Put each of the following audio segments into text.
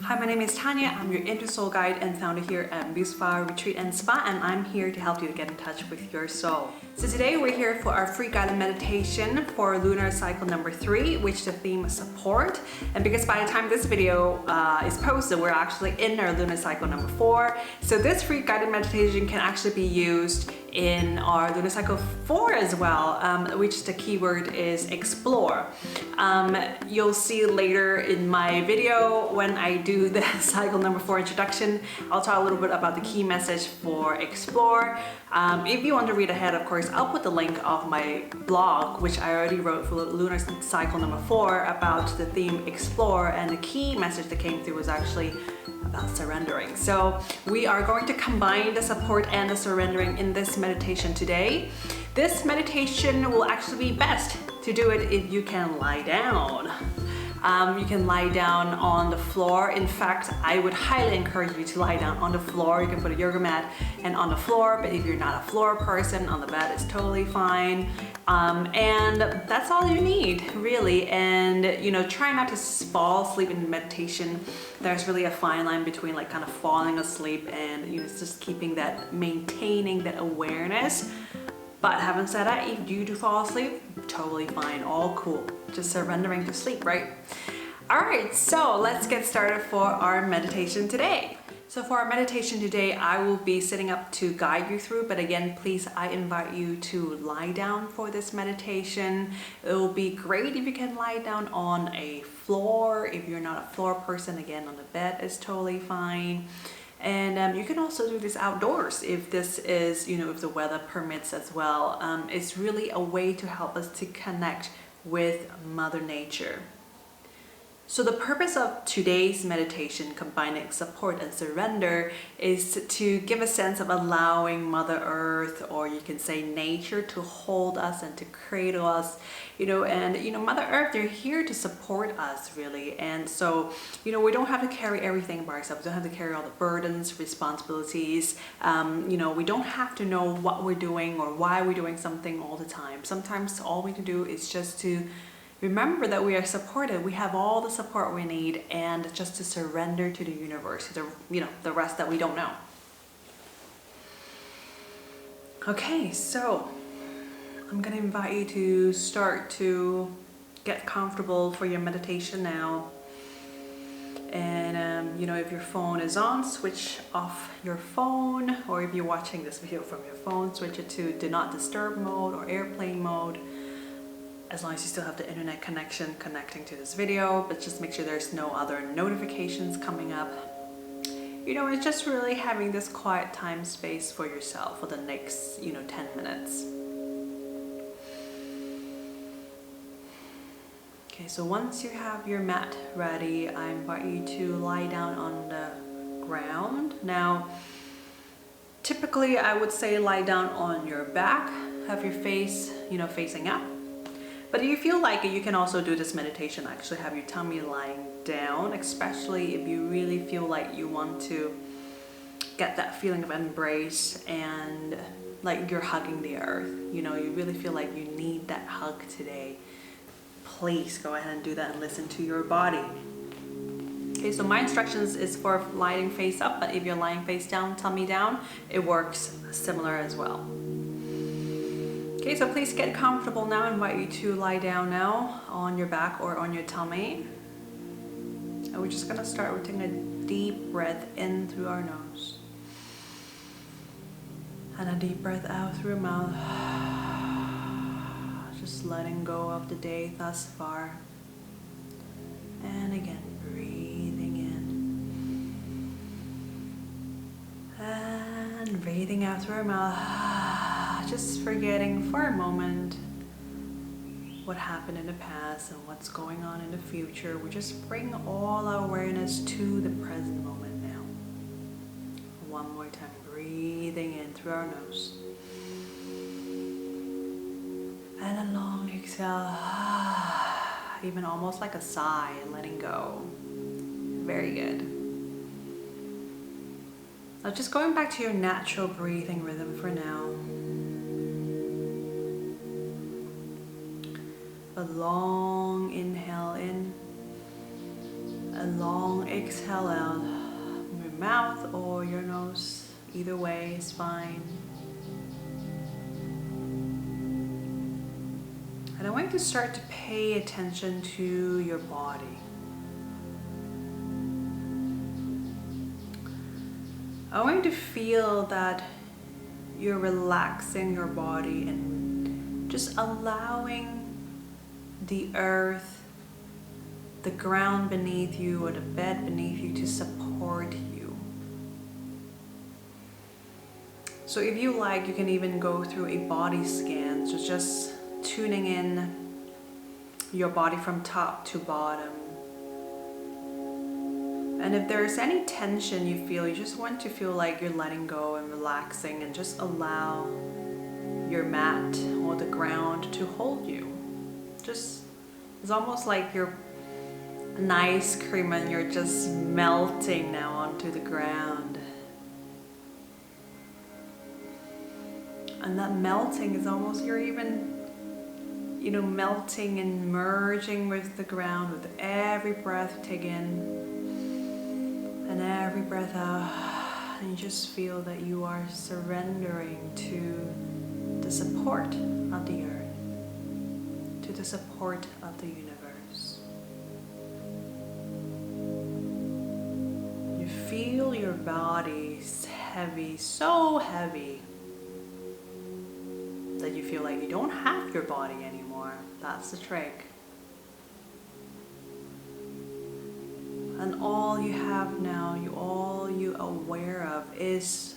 Hi, my name is Tania. I'm your inner soul guide and founder here at Museflower Retreat and Spa, and I'm here to help you to get in touch with your soul. So today we're here for our free guided meditation for lunar cycle number 3, which the theme is support. And because by the time this video is posted, we're actually in our lunar cycle number 4. So this free guided meditation can actually be used in our lunar cycle 4 as well, which the keyword is explore. You'll see later in my video when I do the cycle number 4 introduction, I'll talk a little bit about the key message for explore. If you want to read ahead, of course, I'll put the link of my blog, which I already wrote for lunar cycle number 4 about the theme explore, and the key message that came through was actually about surrendering. So we are going to combine the support and the surrendering in this meditation today. This meditation will actually be best to do it if you can lie down. You can lie down on the floor. In fact, I would highly encourage you to lie down on the floor. You can put a yoga mat and on the floor, but if you're not a floor person, on the bed is totally fine. And that's all you need, really. And try not to fall asleep in meditation. There's really a fine line between like kind of falling asleep and just keeping that, maintaining that awareness. But having said that, if you do fall asleep, totally fine, all cool. Just surrendering to sleep, right? All right, so let's get started for our meditation today. So for our meditation today, I will be sitting up to guide you through, but again, please, I invite you to lie down for this meditation. It will be great if you can lie down on a floor. If you're not a floor person, again, on the bed is totally fine. And you can also do this outdoors if this is, if the weather permits as well. It's really a way to help us to connect with Mother Nature. So the purpose of today's meditation, combining support and surrender, is to give a sense of allowing Mother Earth, or you can say nature, to hold us and to cradle us, and Mother Earth, they're here to support us, really. And so, we don't have to carry everything by ourselves. We don't have to carry all the burdens, responsibilities. We don't have to know what we're doing or why we're doing something all the time. Sometimes all we can do is just to remember that we are supported. We have all the support we need, and just to surrender to the universe, the rest that we don't know. Okay, so I'm gonna invite you to start to get comfortable for your meditation now. And if your phone is on, switch off your phone, or if you're watching this video from your phone, switch it to do not disturb mode or airplane mode. As long as you still have the internet connection connecting to this video, but just make sure there's no other notifications coming up. It's just really having this quiet time space for yourself for the next, 10 minutes. Okay, so once you have your mat ready, I invite you to lie down on the ground. Now, typically I would say lie down on your back, have your face, facing up. But if you feel like it, you can also do this meditation, actually have your tummy lying down, especially if you really feel like you want to get that feeling of embrace and like you're hugging the earth. You really feel like you need that hug today. Please go ahead and do that and listen to your body. Okay, so my instructions is for lying face up, but if you're lying face down, tummy down, it works similar as well. Okay, so please get comfortable now. I invite you to lie down now on your back or on your tummy. And we're just gonna start with taking a deep breath in through our nose. And a deep breath out through your mouth. Just letting go of the day thus far. And again, breathing in. And breathing out through our mouth. Just forgetting for a moment what happened in the past and what's going on in the future. We just bring all our awareness to the present moment now. One more time, breathing in through our nose. And a long exhale, even almost like a sigh, and letting go. Very good. Now just going back to your natural breathing rhythm for now. A long inhale in, a long exhale out from your mouth or your nose. Either way is fine. And I want you to start to pay attention to your body. I want you to feel that you're relaxing your body and just allowing the earth, the ground beneath you, or the bed beneath you to support you. So if you like, you can even go through a body scan, so just tuning in your body from top to bottom. And if there's any tension you feel, you just want to feel like you're letting go and relaxing, and just allow your mat or the ground to hold you. Just, it's almost like you're an ice cream and you're just melting now onto the ground. And that melting is almost, you're even, melting and merging with the ground with every breath you take in and every breath out. And you just feel that you are surrendering to the support of the earth, to the support of the universe. You feel your body's heavy, so heavy, that you feel like you don't have your body anymore. That's the trick. And all you have now, all you aware of is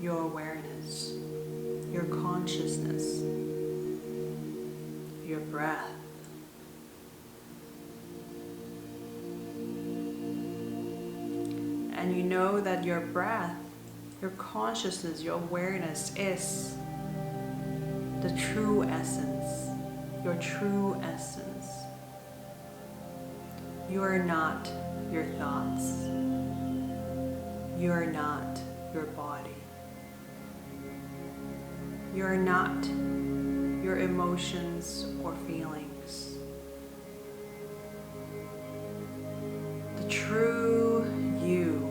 your awareness, your consciousness, your breath. And you know that your breath, your consciousness, your awareness is the true essence, your true essence. You are not your thoughts. You are not your body. You are not your emotions or feelings. The true you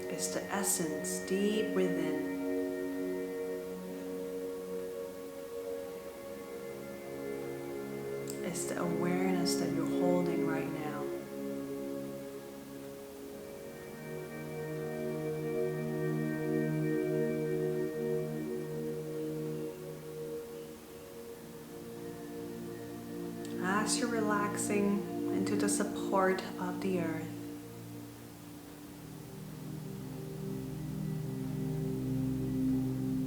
is the essence deep within. It's the awareness that you're holding right now. As you're relaxing into the support of the earth,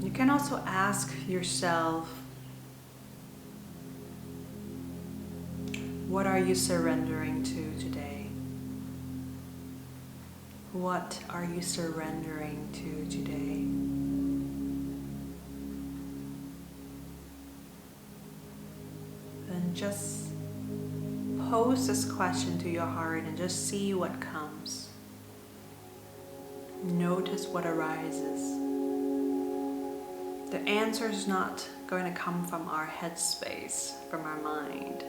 you can also ask yourself, what are you surrendering to today? What are you surrendering to today? And just pose this question to your heart and just see what comes. Notice what arises. The answer is not going to come from our headspace, from our mind.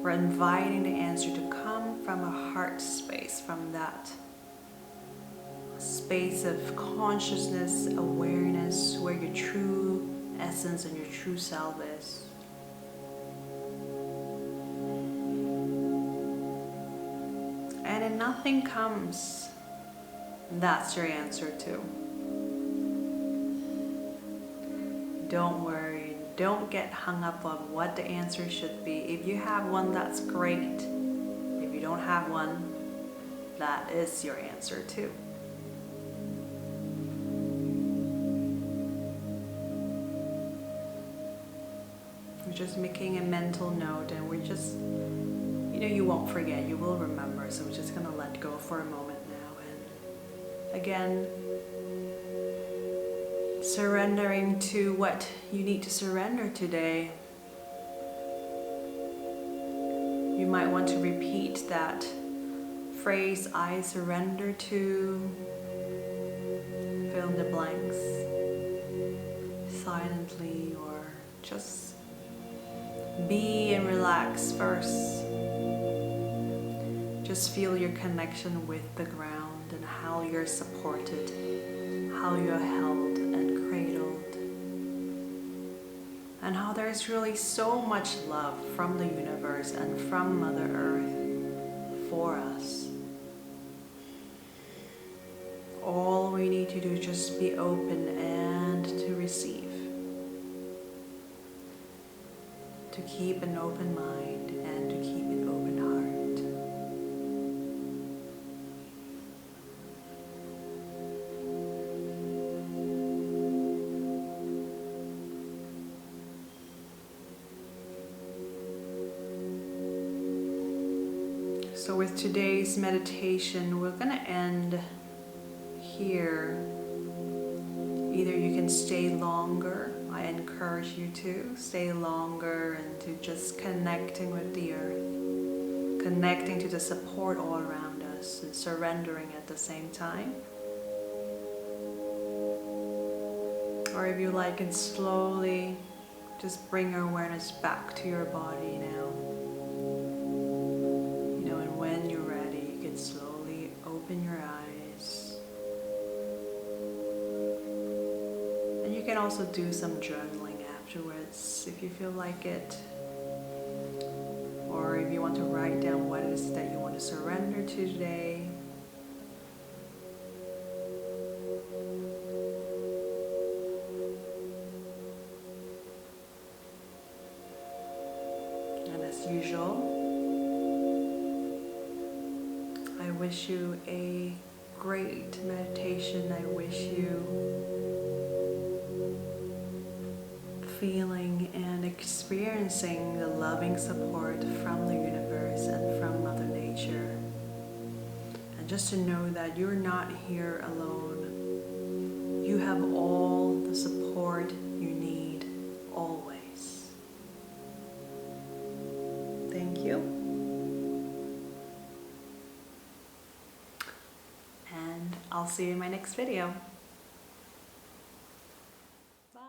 We're inviting the answer to come from a heart space, from that space of consciousness, awareness, where your true essence and your true self is. And if nothing comes, that's your answer too. Don't worry. Don't get hung up on what the answer should be. If you have one, that's great. If you don't have one, that is your answer too. We're just making a mental note, and we're just, you won't forget, you will remember. So we're just going to let go for a moment now. And again, surrendering to what you need to surrender today. You might want to repeat that phrase, I surrender to, fill in the blanks silently, or just Be and relax first. Just feel your connection with the ground and how you're supported, how you're held and cradled, and how there's really so much love from the universe and from Mother Earth for us. All we need to do is just be open and to receive. To keep an open mind and to keep an open heart. So with today's meditation, we're going to end here. Either you can stay longer. I encourage you to stay longer and to just connecting with the earth, connecting to the support all around us and surrendering at the same time. Or if you like, and slowly just bring your awareness back to your body now. You know, and when you're ready, you can slowly open your eyes. And you can also do some journaling afterwards if you feel like it. Or if you want to write down what it is that you want to surrender to today. And as usual, I wish you a great meditation. I wish you feeling and experiencing the loving support from the universe and from Mother Nature. And just to know that you're not here alone. You have all the support you need always. Thank you. And I'll see you in my next video.